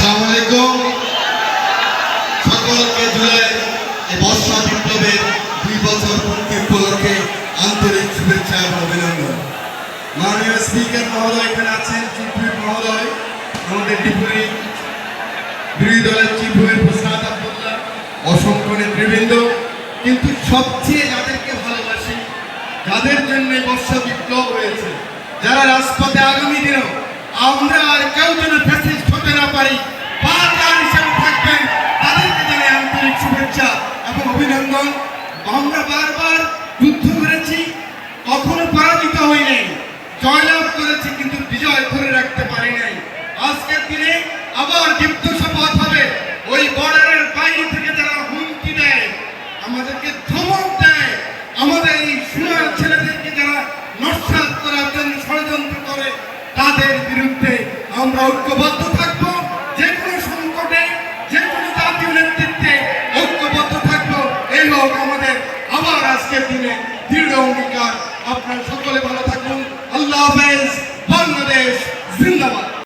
আসসালামু আলাইকুম। সকলকে জুলাই এই বর্ষা বিপ্লবের 2 বছর পূর্তি উপলক্ষে আন্তরিক শুভেচ্ছা এবং অভিনন্দন। মাননীয় স্পিকার মহোদয় এখানে আছেন, চিফ হুইপ মহোদয়, আমাদের ডিপুরি বিরোধী দলের চিফ হুইপ প্রসাদ আব্দুল্লাহ, অসংখ্য নেতৃবৃন্দ, কিন্তু সবচেয়ে যাদেরকে ভালোবাসি, যাদের জন্য বর্ষা বিপ্লব হয়েছে, যারা রাজপথে আগামী দিনেও আমরা আর কেউ যেন ফ্যাসিস্ট হতে না পারি, পাহাড় হিসেবে থাকবেন, তাদেরকে জানাই আন্তরিক শুভেচ্ছা এবং অভিনন্দন। আমরা বারবার যুদ্ধ করেছি, কখনো পরাজিত হই নাই, জয়লাভ করেছি, কিন্তু বিজয় ধরে রাখতে পারি নাই। আজকের দিনে আবার দীপ্ত শপথ হবে। ওই বর্ডারের বাইরে থেকে যারা হুমকি দেয়, আমাদেরকে ধমক দেয়, আমাদের এই সোনার ছেলেদেরকে যারা নস্যাৎ করার জন্য ষড়যন্ত্র করে, তাদের বিরুদ্ধে আমরা ঐক্যবদ্ধ থাকবো। যে কোনো সংকটে, যে কোনো জাতীয় নেতৃত্বে ঐক্যবদ্ধ থাকবো। এই হোক আমাদের আবার আজকের দিনে দৃঢ় অঙ্গীকার। আপনারা সকলে ভালো থাকবেন।